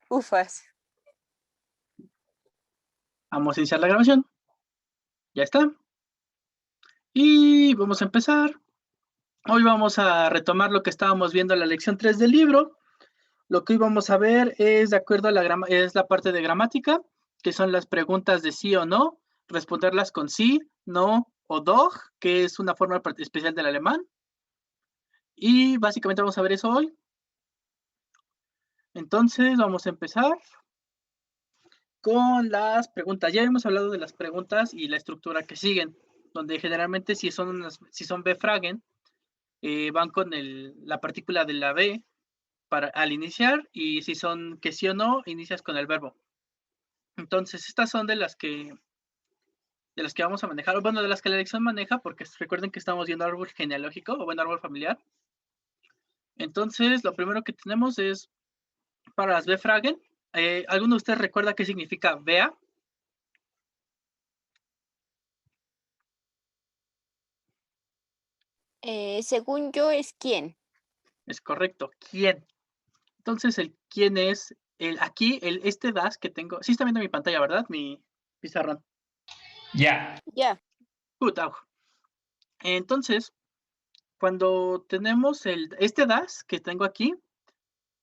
Ufas. Vamos a iniciar la grabación. Ya está. Y vamos a empezar. Hoy vamos a retomar lo que estábamos viendo en la lección 3 del libro. Lo que hoy vamos a ver es de acuerdo a la parte de gramática, que son las preguntas de sí o no, responderlas con sí, no o doch, que es una forma especial del alemán. Y básicamente vamos a ver eso hoy. Entonces vamos a empezar con las preguntas. Ya hemos hablado de las preguntas y la estructura que siguen, donde generalmente si son B-Fragen, van con la partícula de la B al iniciar, y si son que sí o no, inicias con el verbo. Entonces, estas son de las que vamos a manejar, bueno, de las que la lección maneja, porque recuerden que estamos viendo árbol genealógico, o bueno, árbol familiar. Entonces, lo primero que tenemos es para las B-Fragen. ¿Alguno de ustedes recuerda qué significa vea? Según yo, es quién. Es correcto, ¿quién? Entonces, el quién es, aquí, este das que tengo, sí está viendo mi pantalla, ¿verdad? Mi pizarrón. Ya. Ya. Gut auch. Entonces, cuando tenemos este das que tengo aquí,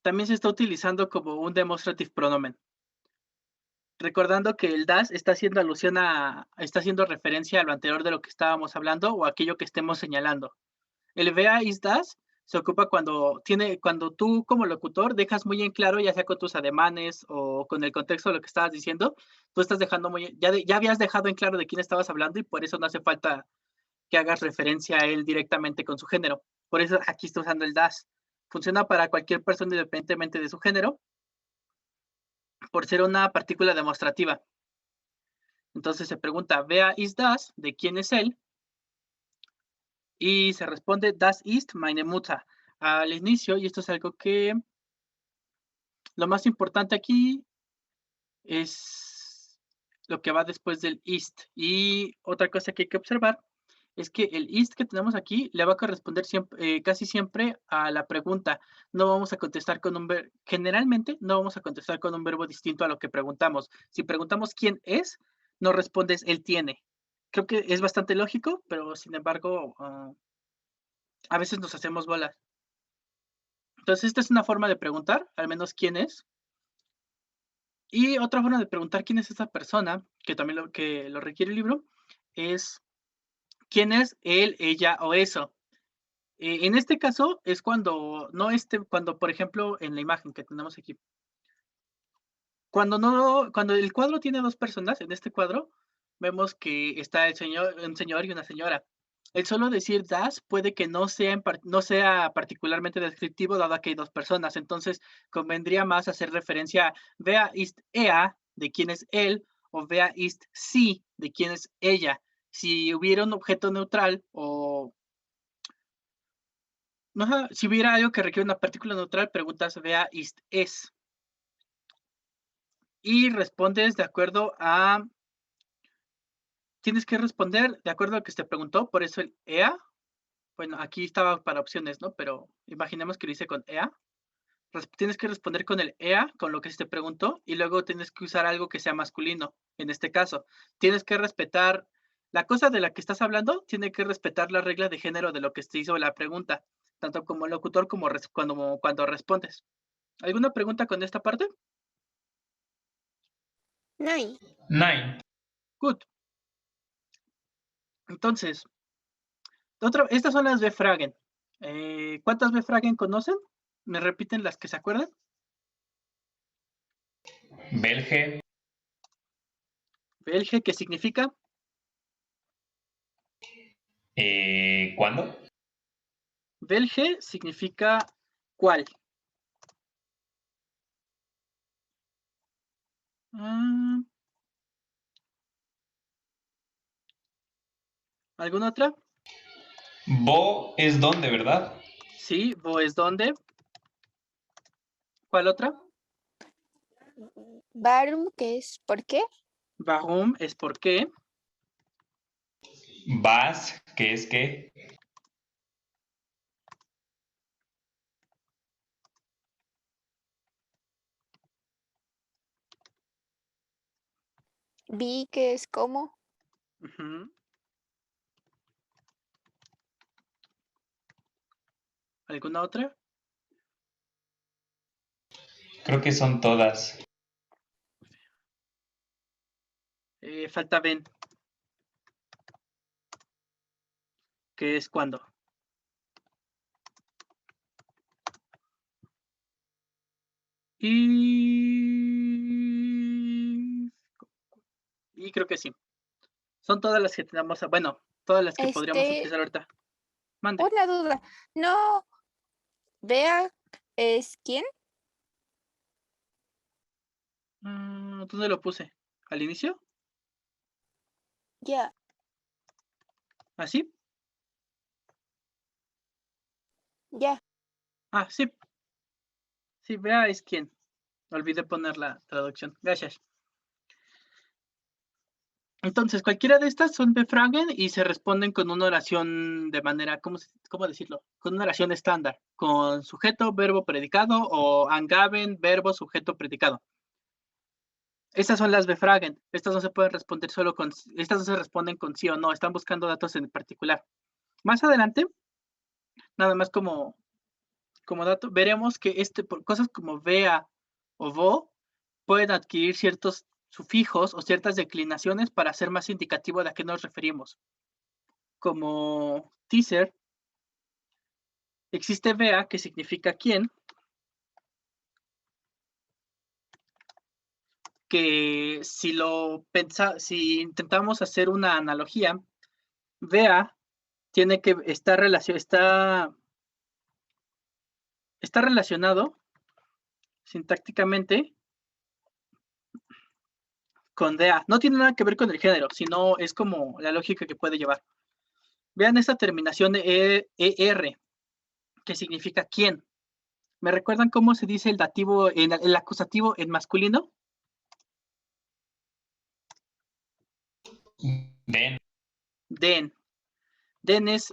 también se está utilizando como un demonstrative pronomen. Recordando que el das está haciendo alusión está haciendo referencia a lo anterior de lo que estábamos hablando o aquello que estemos señalando. El vea is das se ocupa cuando tú como locutor dejas muy en claro, ya sea con tus ademanes o con el contexto de lo que estabas diciendo, tú estás dejando ya habías dejado en claro de quién estabas hablando y por eso no hace falta que hagas referencia a él directamente con su género. Por eso aquí está usando el das. Funciona para cualquier persona independientemente de su género, por ser una partícula demostrativa. Entonces se pregunta, wer ist das? ¿De quién es él? Y se responde, das ist meine Mutter. Al inicio, y esto es algo que lo más importante aquí es lo que va después del ist. Y otra cosa que hay que observar es que el ist que tenemos aquí le va a corresponder siempre, casi siempre a la pregunta. No vamos a contestar con un verbo, generalmente no vamos a contestar con un verbo distinto a lo que preguntamos. Si preguntamos quién es, no respondes él tiene. Creo que es bastante lógico, pero sin embargo, a veces nos hacemos bolas. Entonces, esta es una forma de preguntar, al menos quién es. Y otra forma de preguntar quién es esa persona, que también lo requiere el libro, es quién es él, ella o eso. En este caso es cuando cuando por ejemplo en la imagen que tenemos aquí, cuando el cuadro tiene dos personas, en este cuadro vemos que está un señor y una señora. El solo decir das puede que no sea particularmente descriptivo, dado que hay dos personas. Entonces, convendría más hacer referencia a wer ist er, de quién es él, o wer ist sie, de quién es ella. Si hubiera un objeto neutral o si hubiera algo que requiere una partícula neutral, preguntas wer ist es. Y respondes de acuerdo a... Tienes que responder de acuerdo a lo que se te preguntó, por eso el EA. Bueno, aquí estaba para opciones, ¿no? Pero imaginemos que lo hice con EA. Tienes que responder con el EA, con lo que se te preguntó, y luego tienes que usar algo que sea masculino. En este caso, tienes que respetar la cosa de la que estás hablando, tiene que respetar la regla de género de lo que te hizo la pregunta, tanto como locutor como cuando respondes. ¿Alguna pregunta con esta parte? Nein. Nine. Good. Entonces, estas son las B-Fragen. ¿Cuántas B-Fragen conocen? ¿Me repiten las que se acuerdan? Belge. Belge, ¿qué significa? ¿Cuándo? Belge significa ¿cuál? ¿Alguna otra? Bo es dónde, ¿verdad? Sí, ¿bo es dónde? ¿Cuál otra? Warum, que es ¿por qué? Warum es por qué. Vas, que es qué. Vi que es como. Ujú. ¿Alguna otra? Creo que son todas. Falta ven, que es cuando. Y creo que sí. Son todas las que tenemos, bueno, todas las que podríamos utilizar ahorita. Mande. Una duda. No, vea es quién. ¿Dónde lo puse? ¿Al inicio? Ya, ¿Así? ya. Ah, sí. Sí, vea es quién. Olvidé poner la traducción. Gracias. Entonces, cualquiera de estas son befragen y se responden con una oración de manera, ¿cómo decirlo? Con una oración estándar, con sujeto, verbo, predicado o angaben, verbo, sujeto, predicado. Estas son las befragen. Estas no se pueden responder solo con, estas no se responden con sí o no, están buscando datos en particular. Más adelante, nada más como dato, veremos que cosas como vea o vo pueden adquirir ciertos sufijos o ciertas declinaciones para ser más indicativo de a qué nos referimos. Como teaser, existe vea, que significa quién, que si intentamos hacer una analogía, vea tiene que estar relacionado sintácticamente con dea. No tiene nada que ver con el género, sino es como la lógica que puede llevar. Vean esta terminación de ER, que significa quién. ¿Me recuerdan cómo se dice el dativo, el acusativo en masculino? Den. Den. Den es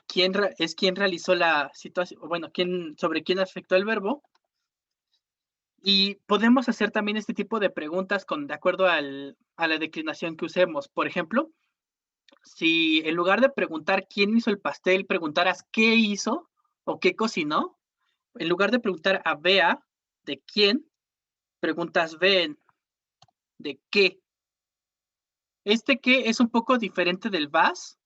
quien realizó la situación, bueno, sobre quién afectó el verbo. Y podemos hacer también este tipo de preguntas de acuerdo a la declinación que usemos. Por ejemplo, si en lugar de preguntar quién hizo el pastel, preguntaras qué hizo o qué cocinó, en lugar de preguntar a Bea de quién, preguntas ven de qué. Este qué es un poco diferente del vas,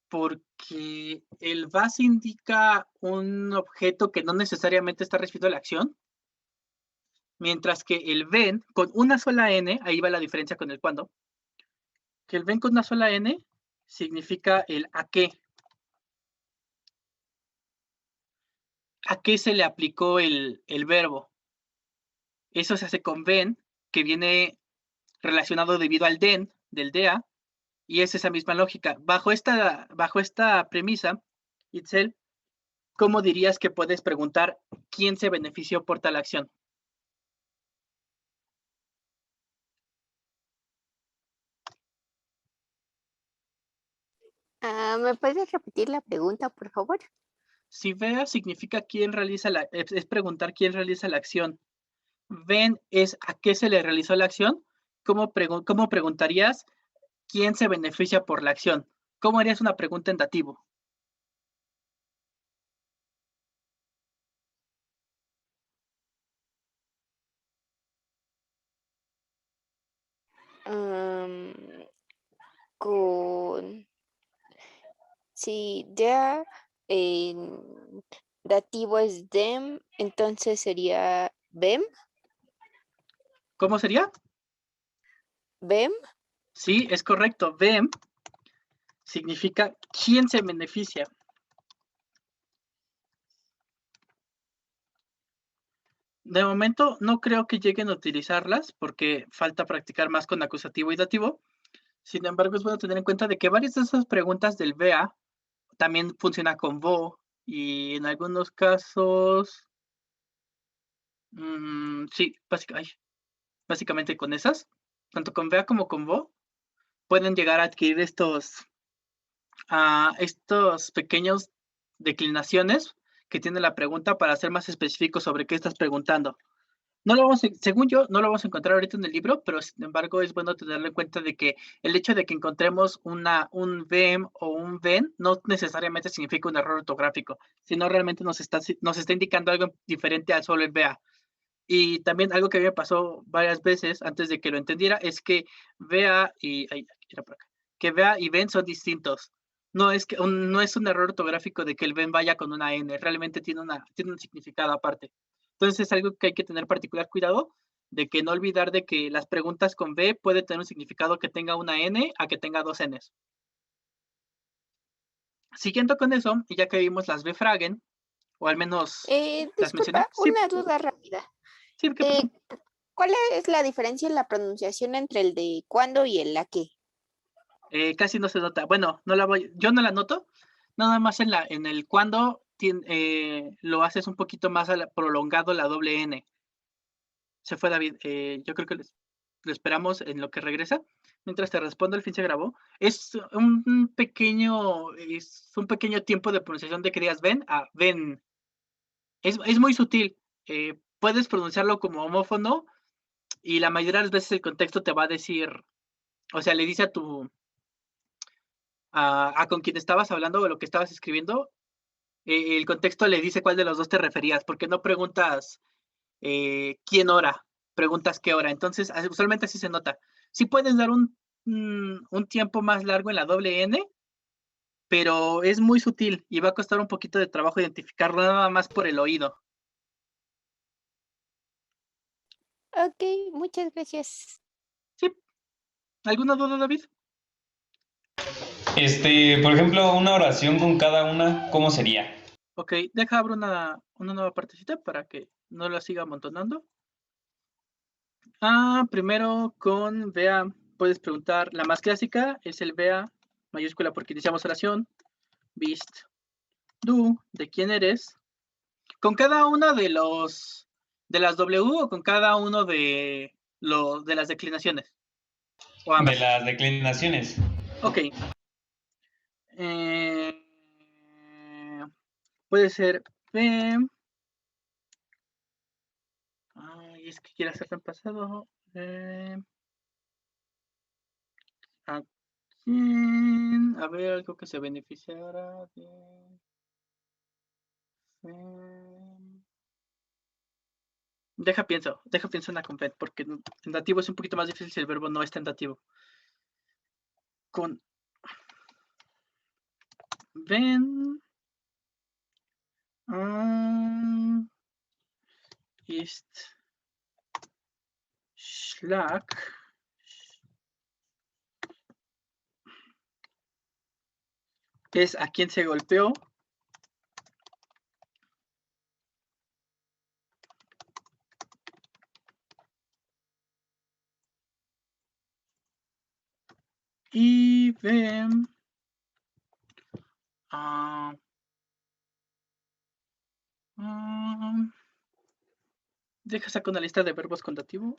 porque el vas indica un objeto que no necesariamente está refiriendo a la acción, mientras que el ven con una sola n, ahí va la diferencia con el cuándo, que el ven con una sola n significa el a qué. ¿A qué se le aplicó el verbo? Eso se hace con ven, que viene relacionado debido al den, del dea, y es esa misma lógica. Bajo esta premisa, Itzel, ¿cómo dirías que puedes preguntar quién se benefició por tal acción? ¿Me puedes repetir la pregunta, por favor? Si vea significa quién realiza es preguntar quién realiza la acción. Ven es a qué se le realizó la acción. ¿Cómo preguntarías quién se beneficia por la acción? ¿Cómo harías una pregunta en dativo? Am, con si ya en dativo es dem, entonces sería bem, ¿Cómo sería? bem. Sí, es correcto. Ven significa quién se beneficia. De momento no creo que lleguen a utilizarlas porque falta practicar más con acusativo y dativo. Sin embargo, es bueno tener en cuenta de que varias de esas preguntas del vea también funciona con vo y en algunos casos, sí, básicamente con esas, tanto con vea como con vo, pueden llegar a adquirir estos pequeños declinaciones que tiene la pregunta para ser más específico sobre qué estás preguntando. No lo vamos según yo, no lo vamos a encontrar ahorita en el libro, pero sin embargo es bueno tenerlo en cuenta de que el hecho de que encontremos un VEM o un VEN no necesariamente significa un error ortográfico, sino realmente nos está indicando algo diferente al solo el VEA. Y también algo que a mí me pasó varias veces antes de que lo entendiera es que VEA y que VEA y VEN son distintos. No es un error ortográfico de que el VEN vaya con una N, realmente tiene un significado aparte. Entonces es algo que hay que tener particular cuidado de que no olvidar de que las preguntas con V puede tener un significado que tenga una N a que tenga dos Ns. Siguiendo con eso, y ya que vimos las V-Fragen, o al menos las mencioné. Disculpa, Sí, una duda rápida. sí, ¿qué pasó? ¿Cuál es la diferencia en la pronunciación entre el de cuándo y el la qué? Casi no se nota. Bueno, yo no la noto. Nada más en el cuando lo haces un poquito más prolongado la doble N. Se fue David. Yo creo que lo esperamos en lo que regresa. Mientras te respondo, el fin se grabó. Es un pequeño tiempo de pronunciación de que digas ven a ven. Es muy sutil. Puedes pronunciarlo como homófono y la mayoría de las veces el contexto te va a decir, o sea, le dice a con quien estabas hablando o lo que estabas escribiendo, el contexto le dice cuál de los dos te referías, porque no preguntas quién hora, preguntas qué hora. Entonces, usualmente así se nota. Sí puedes dar un tiempo más largo en la doble N, pero es muy sutil y va a costar un poquito de trabajo identificarlo nada más por el oído. Ok, muchas gracias. Sí. ¿Alguna duda, David? Por ejemplo, una oración con cada una, ¿cómo sería? Ok, abro una nueva partecita para que no la siga amontonando. Primero con vea, puedes preguntar, la más clásica es el vea mayúscula porque iniciamos oración, bist, du, de quién eres, con cada una de las W o con cada uno de las declinaciones, o De ambas. las declinaciones. Ok. Puede ser ve. Ay, es que quiere hacerlo en pasado. ¿A quién? A ver, algo que se beneficiara de. Deja pienso en la complet, porque en dativo es un poquito más difícil si el verbo no está en dativo. Con ven ist Schlag es a quien se golpeó. Y ven deja sacar una lista de verbos con dativo.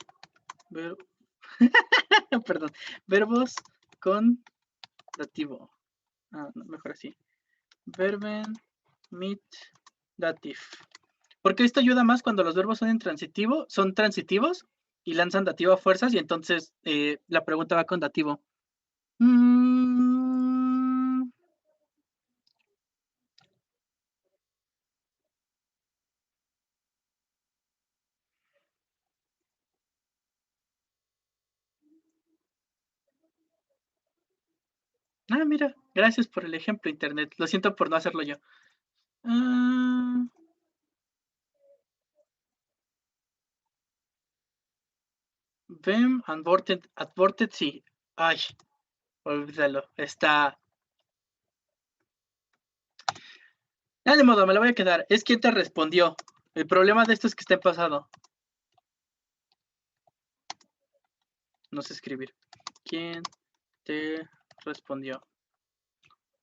Perdón, verbos con dativo. No, mejor así. Verben mit dativ. Porque esto ayuda más cuando los verbos son transitivos y lanzan dativo a fuerzas y entonces la pregunta va con dativo. Mira, gracias por el ejemplo, internet. Lo siento por no hacerlo yo. Vem adverted, sí. Ay, olvídalo. Está. De modo, me lo voy a quedar. Es quien te respondió. El problema de esto es que está en pasado. No sé escribir. ¿Quién te respondió?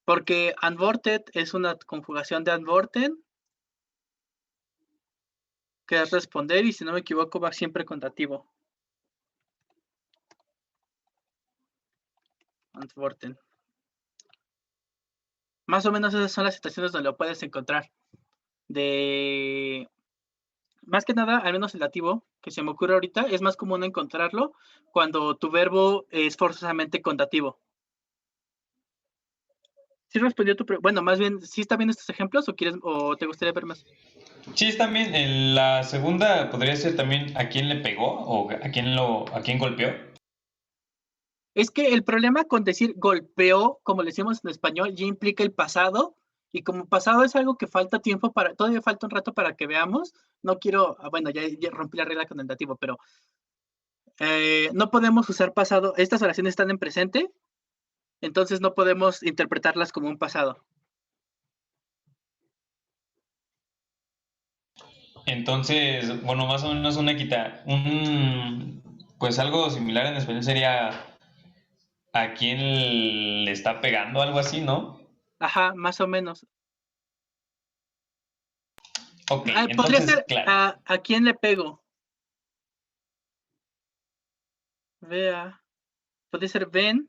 Porque unvorted es una conjugación de unvorten, que es responder, y si no me equivoco va siempre con dativo. Antworten. Más o menos esas son las situaciones donde lo puedes encontrar. De Más que nada, al menos el dativo que se me ocurre ahorita, es más común encontrarlo cuando tu verbo es forzosamente contativo. ¿Sí respondió tu pregunta? Bueno, más bien, ¿sí está bien estos ejemplos o te gustaría ver más? Sí, también. En la segunda podría ser también a quién le pegó o a quién golpeó. Es que el problema con decir golpeó, como le decimos en español, ya implica el pasado, y como pasado es algo que falta tiempo para, todavía falta un rato para que veamos, no quiero, bueno, ya rompí la regla con el dativo, pero no podemos usar pasado, estas oraciones están en presente, entonces no podemos interpretarlas como un pasado. Entonces, bueno, más o menos pues algo similar en español sería a quién le está pegando, algo así, ¿no? Ajá, más o menos. Ok, Podría entonces, ser claro. a quién le pego. Vea, puede ser ven,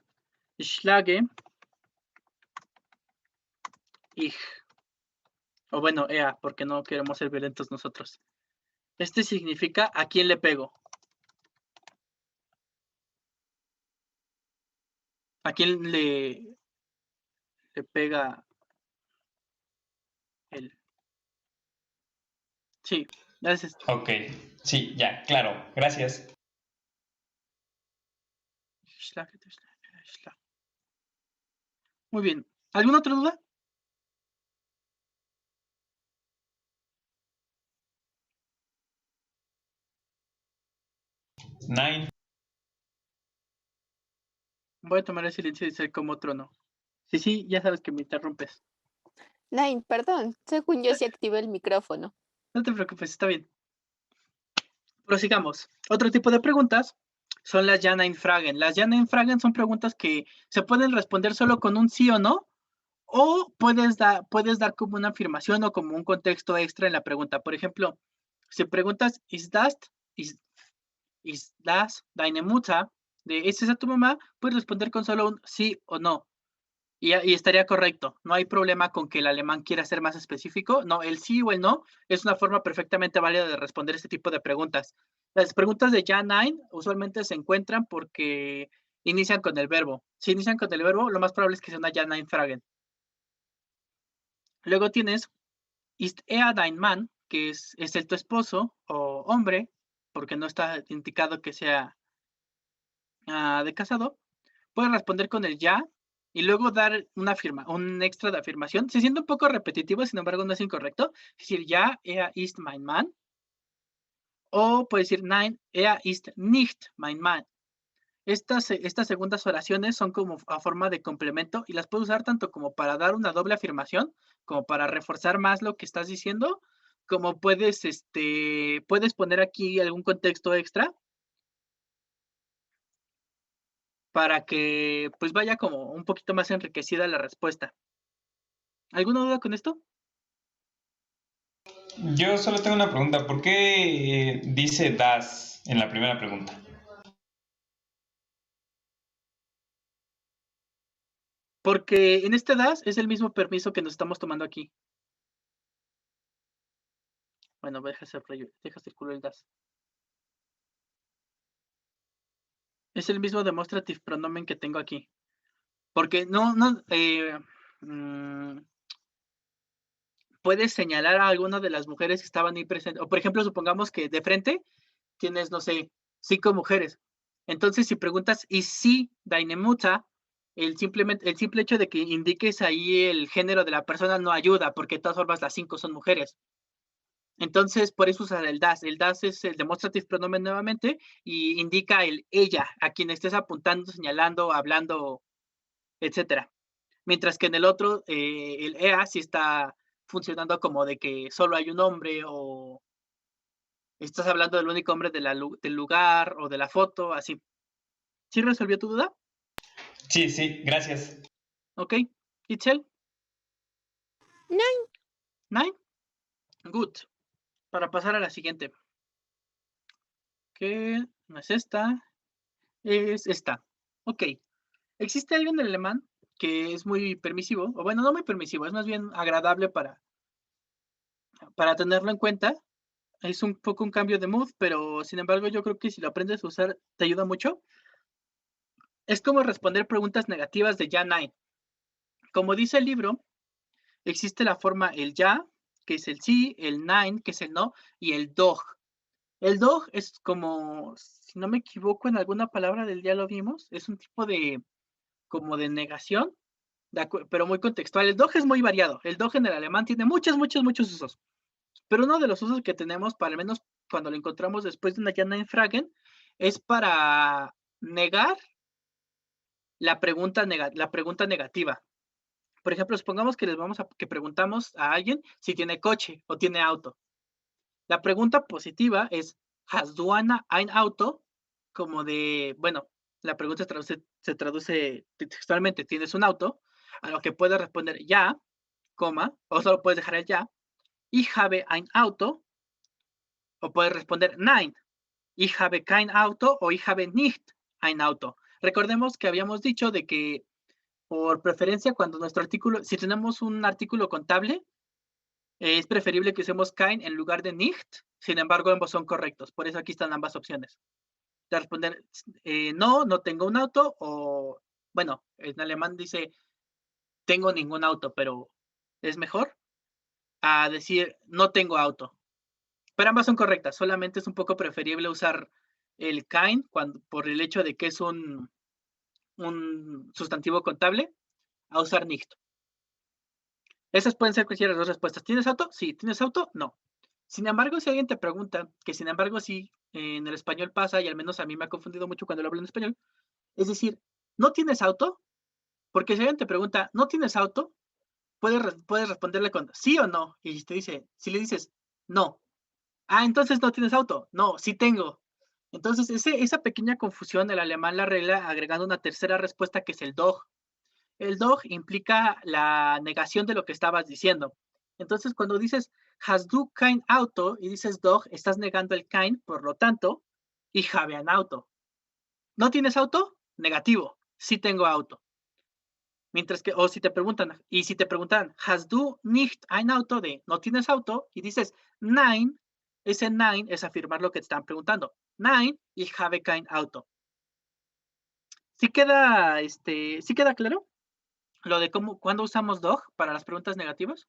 schlage, ich. O bueno, ea, porque no queremos ser violentos nosotros. Este significa a quién le pego. ¿A quién le pega él? Sí, gracias. Ok, sí, ya, claro, gracias. Muy bien. ¿Alguna otra duda? Nine. Voy a tomar el silencio y ser como trono. Sí, ya sabes que me interrumpes. Nine, perdón, según yo sí activé el micrófono. No te preocupes, está bien. Prosigamos. Otro tipo de preguntas son las Ja-Nein-Fragen. Las Ja-Nein-Fragen son preguntas que se pueden responder solo con un sí o no, o puedes dar como una afirmación o como un contexto extra en la pregunta. Por ejemplo, si preguntas, ¿Is das deine Mutter? ¿Es esa tu mamá? Puedes responder con solo un sí o no. Y estaría correcto. No hay problema con que el alemán quiera ser más específico. No, el sí o el no es una forma perfectamente válida de responder este tipo de preguntas. Las preguntas de ja, nein usualmente se encuentran porque inician con el verbo. Si inician con el verbo, lo más probable es que sea una ja, nein Fragen. Luego tienes ist er dein Mann, que es el tu esposo o hombre, porque no está indicado que sea de casado. Puedes responder con el ya y luego dar un extra de afirmación. Se siente un poco repetitivo, sin embargo, no es incorrecto. Es decir, ja, er ist mein Mann. O puedes decir, nein, er ist nicht mein Mann. Estas segundas oraciones son como a forma de complemento y las puedes usar tanto como para dar una doble afirmación, como para reforzar más lo que estás diciendo, como puedes poner aquí algún contexto extra para que pues vaya como un poquito más enriquecida la respuesta. ¿Alguna duda con esto? Yo solo tengo una pregunta. ¿Por qué dice das en la primera pregunta? Porque en este DAS es el mismo permiso que nos estamos tomando aquí. Bueno, deja circular el DAS. Es el mismo demonstrative pronomen que tengo aquí. Porque puedes señalar a alguna de las mujeres que estaban ahí presentes. O por ejemplo, supongamos que de frente tienes, no sé, 5 mujeres. Entonces, si preguntas, ¿y si deine Mutter? El simple hecho de que indiques ahí el género de la persona no ayuda, porque de todas formas las 5 son mujeres. Entonces, por eso usar el das. El das es el demonstrative pronomen nuevamente y indica el ella, a quien estés apuntando, señalando, hablando, etcétera. Mientras que en el otro, el ea sí está funcionando como de que solo hay un hombre o estás hablando del único hombre del lugar o de la foto, así. ¿Sí resolvió tu duda? Sí, gracias. Ok. Itzel? Nine. Nine? Good. Para pasar a la siguiente. Que no es esta, es esta. Ok. Existe algo en el alemán que es muy permisivo, o bueno, no muy permisivo, es más bien agradable para tenerlo en cuenta. es un poco un cambio de mood, pero sin embargo yo creo que si lo aprendes a usar te ayuda mucho. Es como responder preguntas negativas de ya, nein. Como dice el libro, existe la forma el ya, que es el sí, el nein, que es el no, y el doch. El doch es como, si no me equivoco, en alguna palabra del ya lo vimos, es un tipo de, como de negación, pero muy contextual. El doch es muy variado. El doch en el alemán tiene muchos usos. Pero uno de los usos que tenemos, para al menos cuando lo encontramos después de una ya nein fragen, es para negar la pregunta negativa. Por ejemplo, supongamos que que preguntamos a alguien si tiene coche o tiene auto. La pregunta positiva es ¿Hast du ein Auto? Como de, bueno, la pregunta se traduce textualmente, ¿tienes un auto? A lo que puedes responder ya, coma, o solo puedes dejar el ya. Ich habe ein Auto, o puedes responder nein. Ich habe kein Auto o ich habe nicht ein Auto. Recordemos que habíamos dicho de que por preferencia cuando nuestro artículo, si tenemos un artículo contable, es preferible que usemos kein en lugar de nicht. Sin embargo, ambos son correctos. Por eso aquí están ambas opciones. De responder no, no tengo un auto, o bueno, en alemán dice tengo ningún auto, pero es mejor a decir no tengo auto. Pero ambas son correctas, solamente es un poco preferible usar el kein por el hecho de que es un sustantivo contable a usar nicht. Esas pueden ser cualquiera de las dos respuestas. ¿Tienes auto? Sí. ¿Tienes auto? No. Sin embargo, si alguien te pregunta, que sin embargo sí, en el español pasa, y al menos a mí me ha confundido mucho cuando lo hablo en español, es decir, ¿no tienes auto? Porque si alguien te pregunta, ¿no tienes auto? Puedes responderle con sí o no, y te dice, si le dices no, entonces no tienes auto, no, sí tengo. Entonces, esa pequeña confusión, el alemán la arregla agregando una tercera respuesta que es el doch. El doch implica la negación de lo que estabas diciendo. Entonces, cuando dices hast du kein Auto y dices doch, estás negando el kein, por lo tanto, ich habe ein Auto. ¿No tienes auto? Negativo, sí tengo auto. Mientras que, o si te preguntan, y si te preguntan, hast du nicht ein Auto, de no tienes auto, y dices nein, ese nein es afirmar lo que te están preguntando. Nein, ich habe kein Auto. ¿Sí queda claro? Lo de cuándo usamos doch para las preguntas negativas.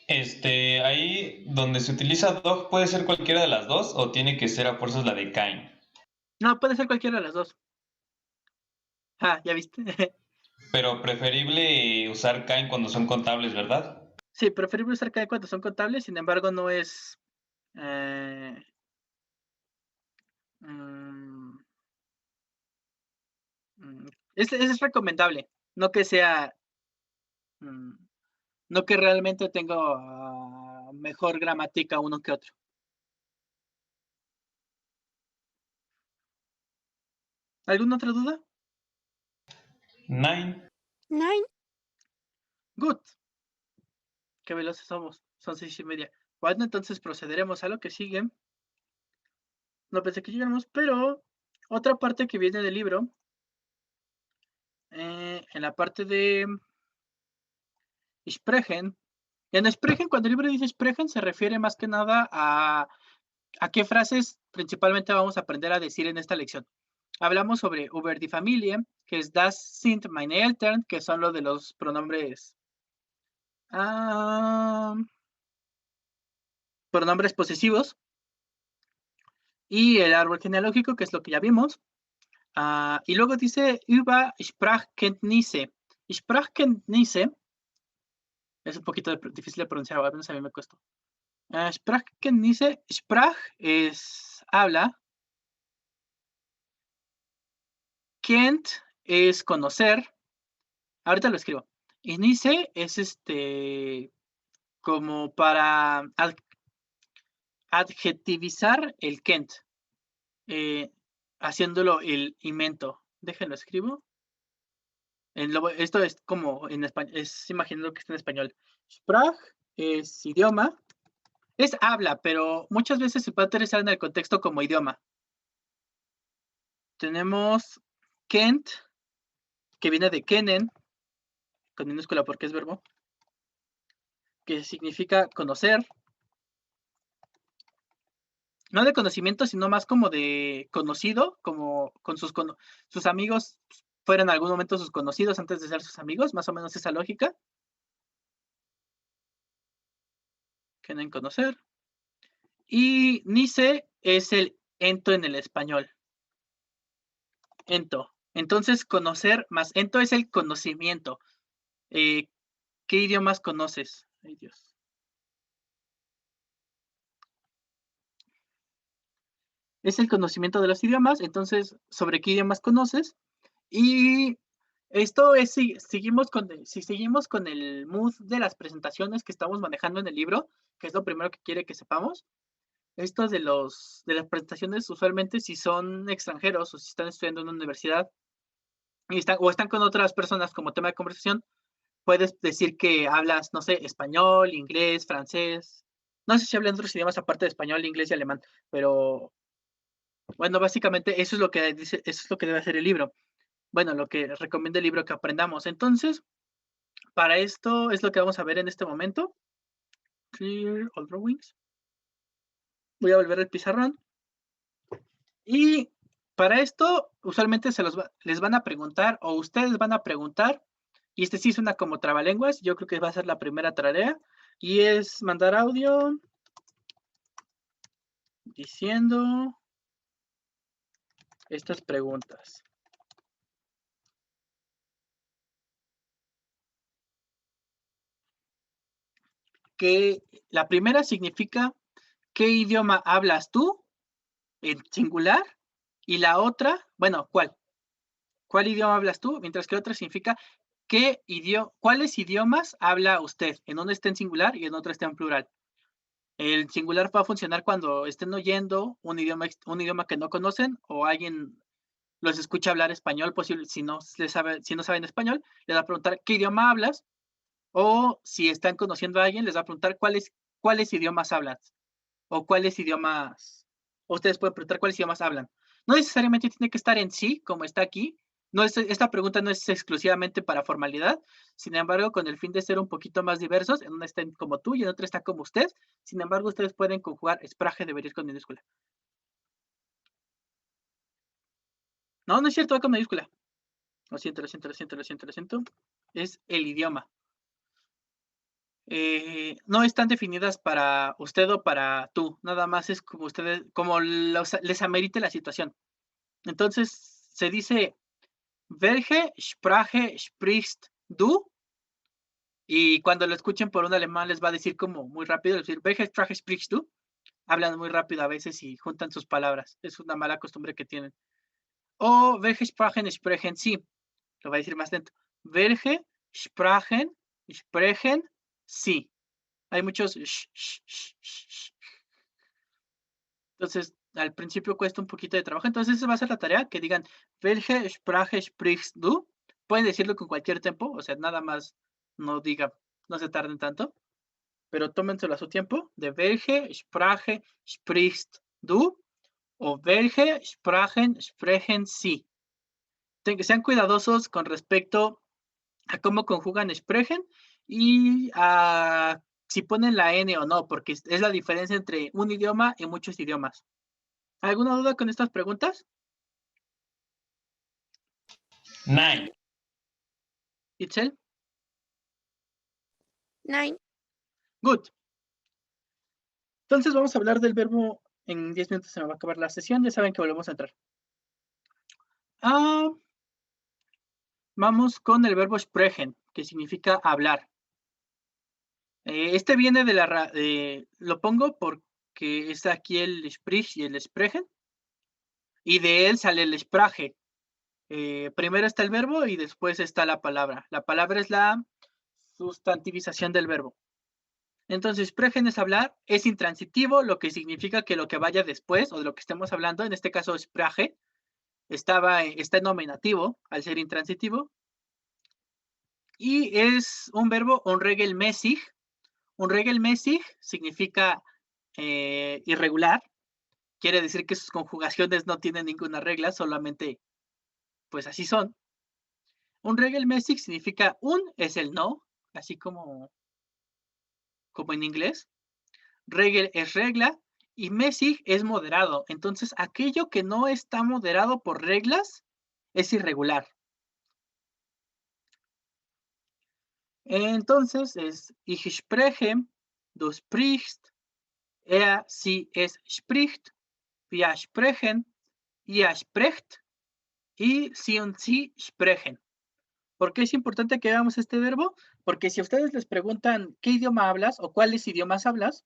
Ahí donde se utiliza dog, ¿puede ser cualquiera de las dos o tiene que ser a fuerzas la de kein? No, puede ser cualquiera de las dos. ¿Ya viste? Pero preferible usar kein cuando son contables, ¿verdad? Sí, preferible usar cada cuando son contables, sin embargo, no es. Es recomendable, no que sea. No que realmente tenga mejor gramática uno que otro. ¿Alguna otra duda? Nein. Nein. Good. Qué veloces somos. Son 6:30. Bueno, entonces procederemos a lo que sigue. No pensé que llegáramos, pero otra parte que viene del libro, en la parte de Sprechen. En Sprechen, cuando el libro dice Sprechen, se refiere más que nada a qué frases principalmente vamos a aprender a decir en esta lección. Hablamos sobre über die Familie, que es das sind meine Eltern, que son lo de los pronombres posesivos, y el árbol genealógico, que es lo que ya vimos. Y luego dice über Sprachkenntnisse. Sprachkenntnisse es un poquito difícil de pronunciar, al menos a mí me cuesta. Sprachkenntnisse, Sprach es habla, Kennt es conocer. Ahorita lo escribo. Inice es como para adjetivizar el Kent, haciéndolo el invento. Déjenlo escribo. Esto es como en español, es imaginando que está en español. Sprach es idioma, es habla, pero muchas veces se puede utilizar en el contexto como idioma. Tenemos Kent, que viene de kennen, con minúscula porque es verbo, que significa conocer. No de conocimiento, sino más como de conocido, como con sus amigos fueron en algún momento sus conocidos antes de ser sus amigos, más o menos esa lógica. Quieren conocer. Y Nice es el ento en el español. Ento. Entonces, conocer más ento es el conocimiento. ¿Qué idiomas conoces? Ay, Dios. Es el conocimiento de los idiomas, entonces, ¿sobre qué idiomas conoces? Y esto es, si seguimos con el mood de las presentaciones que estamos manejando en el libro, que es lo primero que quiere que sepamos, esto de las presentaciones usualmente si son extranjeros o si están estudiando en una universidad y están con otras personas como tema de conversación, puedes decir que hablas, no sé, español, inglés, francés. No sé si hablan otros idiomas aparte de español, inglés y alemán, pero bueno, básicamente eso es lo que dice, eso es lo que debe hacer el libro. Bueno, lo que recomienda el libro que aprendamos. Entonces, para esto es lo que vamos a ver en este momento. Clear all drawings. Voy a volver al pizarrón. Y para esto, usualmente les van a preguntar, o ustedes van a preguntar, y este sí suena como trabalenguas, yo creo que va a ser la primera tarea, y es mandar audio diciendo estas preguntas. Que la primera significa, ¿qué idioma hablas tú? En singular. Y la otra, bueno, ¿cuál? ¿Cuál idioma hablas tú? Mientras que otra significa, ¿cuáles idiomas habla usted? En uno está en singular y en otro está en plural. El singular va a funcionar cuando estén oyendo un idioma que no conocen o alguien los escucha hablar español, posible, si no saben español, les va a preguntar qué idioma hablas, o si están conociendo a alguien, les va a preguntar cuáles idiomas hablas, o cuáles idiomas, ustedes pueden preguntar cuáles idiomas hablan. No necesariamente tiene que estar en sí, como está aquí. Esta pregunta no es exclusivamente para formalidad, sin embargo, con el fin de ser un poquito más diversos, en una estén como tú y en otra está como usted, sin embargo, ustedes pueden conjugar Sprache debería ir con minúscula. No, no es cierto, va con mayúscula. Lo siento. Es el idioma. No están definidas para usted o para tú, nada más es como ustedes, como les amerite la situación. Entonces, se dice, welche Sprache sprichst du? Y cuando lo escuchen por un alemán les va a decir como muy rápido, decir, welche Sprache sprichst du? Hablan muy rápido a veces y juntan sus palabras. Es una mala costumbre que tienen. O welche Sprachen sprechen Sie? Lo va a decir más lento. Welche Sprachen sprechen Sie? Hay muchos entonces, al principio cuesta un poquito de trabajo. Entonces, esa va a ser la tarea, que digan, welche Sprache sprichst du? Pueden decirlo con cualquier tiempo, o sea, nada más no se tarden tanto, pero tómenselo a su tiempo, de welche Sprache sprichst du? O welche Sprachen sprechen Sie? Sean cuidadosos con respecto a cómo conjugan sprechen y a si ponen la N o no, porque es la diferencia entre un idioma y muchos idiomas. ¿Alguna duda con estas preguntas? Nine. Itzel? 9. Good. Entonces vamos a hablar del verbo. En 10 minutos se me va a acabar la sesión. Ya saben que volvemos a entrar. Vamos con el verbo sprechen, que significa hablar. Este viene de lo pongo porque está aquí el sprich y el sprechen. Y de él sale el Sprache. Primero está el verbo y después está la palabra. La palabra es la sustantivización del verbo. Entonces, sprechen es hablar, es intransitivo, lo que significa que lo que vaya después o de lo que estemos hablando, en este caso Sprache, está en nominativo al ser intransitivo. Y es un verbo unregelmäßig. Unregelmäßig significa irregular. Quiere decir que sus conjugaciones no tienen ninguna regla, solamente pues así son. Unregelmäßig significa es el no, así como como en inglés. Regel es regla y mäßig es moderado. Entonces, aquello que no está moderado por reglas es irregular. Entonces, es ich spreche, du sprichst, sie, es spricht, wir sprechen, ihr sprecht y sie und sie sprechen. ¿Por qué es importante que veamos este verbo? Porque si a ustedes les preguntan qué idioma hablas o cuáles idiomas hablas,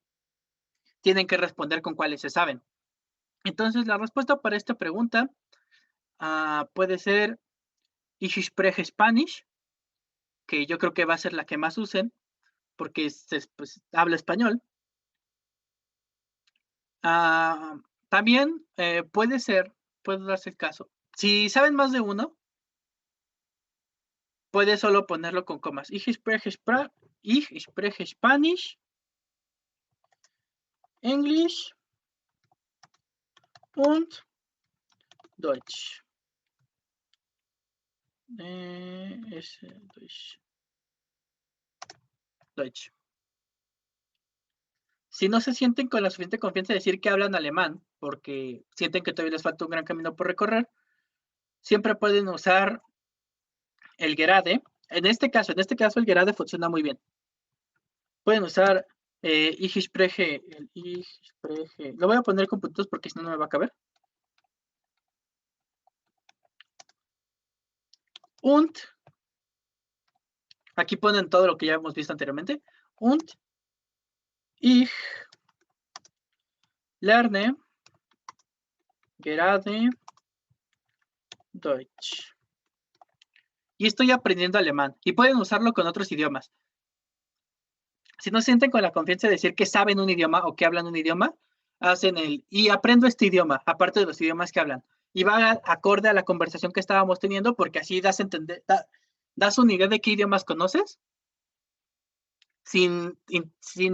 tienen que responder con cuáles se saben. Entonces, la respuesta para esta pregunta puede ser ich spreche Spanish, que yo creo que va a ser la que más usen, porque pues, habla español. También puede darse el caso. Si saben más de uno, puede solo ponerlo con comas. Ich spreche Spanish, English und Deutsch. Deutsch. Si no se sienten con la suficiente confianza de decir que hablan alemán, porque sienten que todavía les falta un gran camino por recorrer, siempre pueden usar el gerade. En este caso el gerade funciona muy bien. Pueden usar ich spreche, lo voy a poner con puntos porque si no, no me va a caber. Und, aquí ponen todo lo que ya hemos visto anteriormente. Und ich lerne gerade Deutsch. Y estoy aprendiendo alemán. Y pueden usarlo con otros idiomas. Si no se sienten con la confianza de decir que saben un idioma o que hablan un idioma, hacen y aprendo este idioma, aparte de los idiomas que hablan. Y va acorde a la conversación que estábamos teniendo, porque así das una idea de qué idiomas conoces, sin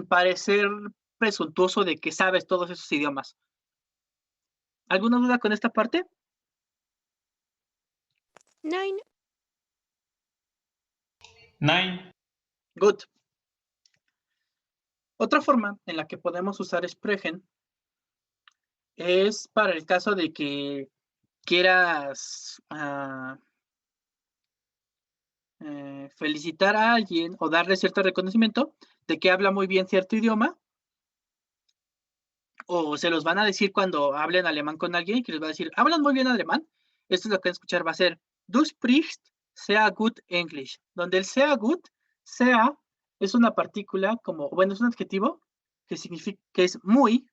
parecer presuntuoso de que sabes todos esos idiomas. ¿Alguna duda con esta parte? Nein. Good. Otra forma en la que podemos usar sprechen es para el caso de que quieras felicitar a alguien o darle cierto reconocimiento de que habla muy bien cierto idioma, o se los van a decir cuando hablen alemán con alguien, que les va a decir, ¿hablan muy bien alemán? Esto es lo que van a escuchar, va a ser, du sprichst sehr gut English, donde el sehr gut, sehr, es una partícula bueno, es un adjetivo que significa que es muy,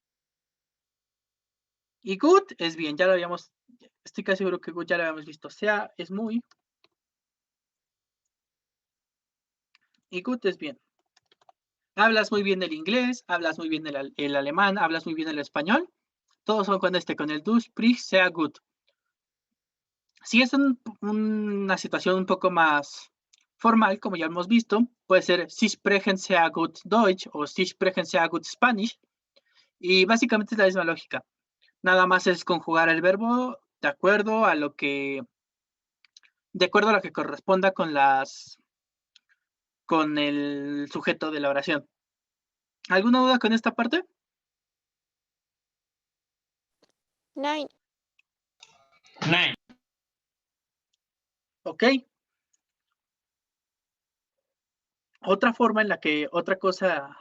y good es bien, ya lo habíamos, estoy casi seguro que good ya lo habíamos visto, sehr es muy, y good es bien. Hablas muy bien el inglés, hablas muy bien el alemán, hablas muy bien el español. Todos son con el du sprichst sehr gut. Si es una situación un poco más formal, como ya hemos visto, puede ser Sie sprechen sehr gut Deutsch o Sie sprechen sehr gut Spanish. Y básicamente es la misma lógica. Nada más es conjugar el verbo de acuerdo a lo que corresponda con el sujeto de la oración. ¿Alguna duda con esta parte? Nein. Ok. Otra forma en la que, otra cosa...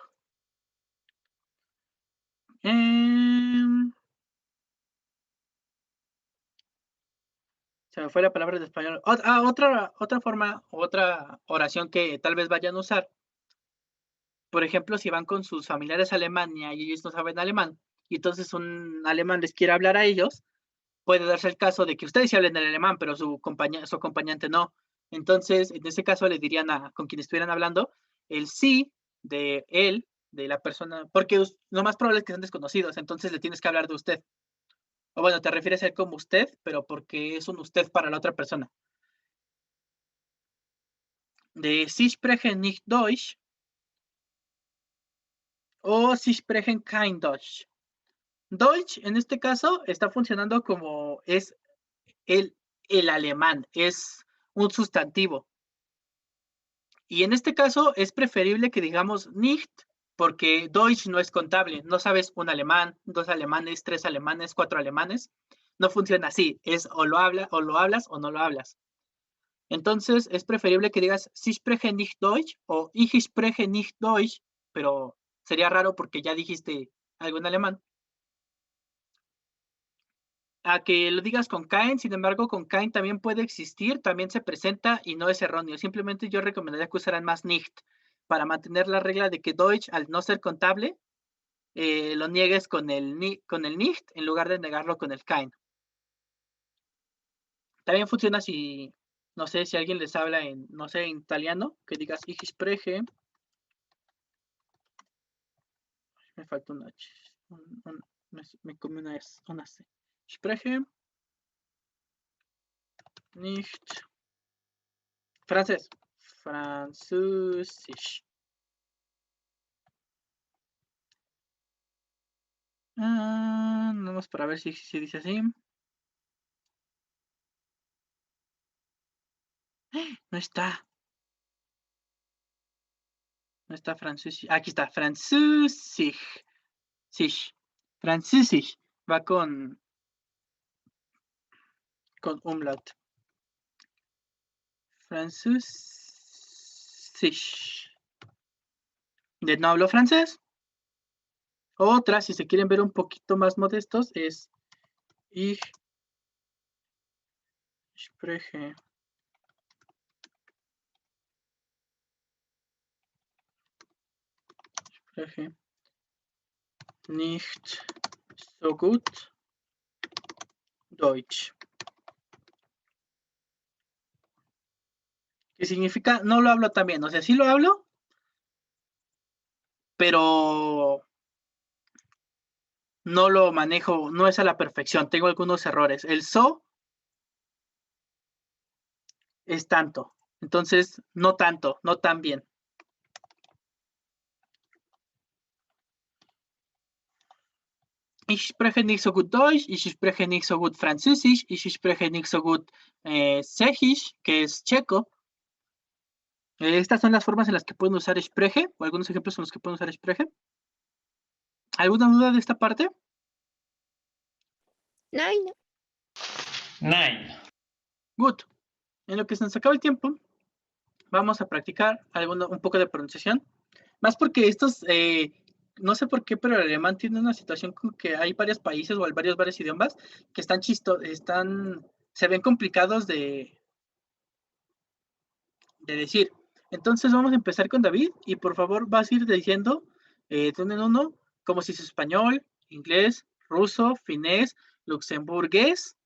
se me fue la palabra de español. Otra forma, otra oración que tal vez vayan a usar. Por ejemplo, si van con sus familiares a Alemania y ellos no saben alemán, y entonces un alemán les quiere hablar a ellos, puede darse el caso de que ustedes sí hablen el alemán, pero su acompañante no. Entonces, en ese caso le dirían con quien estuvieran hablando, el sí de él, de la persona, porque lo más probable es que sean desconocidos, entonces le tienes que hablar de usted. O bueno, te refieres a él como usted, pero porque es un usted para la otra persona. De Sie sprechen nicht Deutsch o Sie sprechen kein Deutsch. Deutsch, en este caso, está funcionando como es el alemán, es un sustantivo. Y en este caso es preferible que digamos nicht porque Deutsch no es contable. No sabes un alemán, 2 alemanes, 3 alemanes, 4 alemanes. No funciona así. Es o lo hablas o no lo hablas. Entonces, es preferible que digas Sie sprechen nicht Deutsch o Ich spreche nicht Deutsch, pero sería raro porque ya dijiste algo en alemán. A que lo digas con kein, sin embargo, con kein también puede existir, también se presenta y no es erróneo. Simplemente yo recomendaría que usaran más nicht para mantener la regla de que Deutsch, al no ser contable, lo niegues con el nicht en lugar de negarlo con el kein. También funciona si, no sé, si alguien les habla en, no sé, en italiano, que digas Ich spreche. Me falta una H. Me comí una C. Spreche nicht francés. Französisch. Vamos para ver si dice así. No está. No está Französisch. Aquí está. Französisch. Französisch. Va con umlaut. Französisch. No hablo francés. Otra, si se quieren ver un poquito más modestos, es Ich spreche nicht so gut Deutsch. ¿Qué significa? No lo hablo tan bien. O sea, sí lo hablo, pero no lo manejo, no es a la perfección. Tengo algunos errores. El so es tanto. Entonces, no tanto, no tan bien. Ich spreche nicht so gut Deutsch, ich spreche nicht so gut Französisch, ich spreche nicht so gut Tschechisch, que es checo. Estas son las formas en las que pueden usar spreche, o algunos ejemplos en los que pueden usar spreche. ¿Alguna duda de esta parte? Nein. Nine. Good. En lo que se nos acaba el tiempo, vamos a practicar un poco de pronunciación. Más porque estos, no sé por qué, pero el alemán tiene una situación con que hay varios países o hay varios idiomas que se ven complicados de decir. Entonces vamos a empezar con David y por favor vas a ir diciendo de uno en uno, como si es español, inglés, ruso, finés, luxemburgués,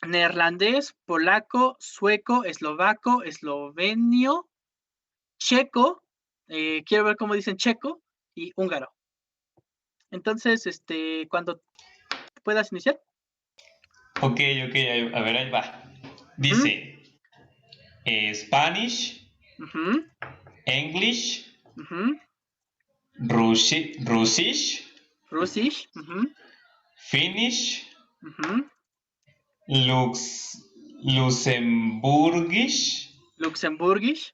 neerlandés, polaco, sueco, eslovaco, eslovenio, checo, quiero ver cómo dicen checo, y húngaro. Entonces, cuando puedas iniciar. Ok, a ver, ahí va. Dice Spanish, English, Russisch, Finnish, Luxemburgisch,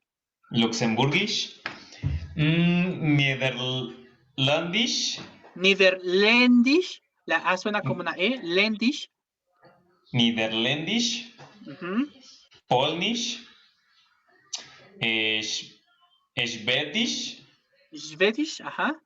Niederländisch, la A suena como una E, Ländisch. Niederländisch, Polnisch, Schwedisch, ajá.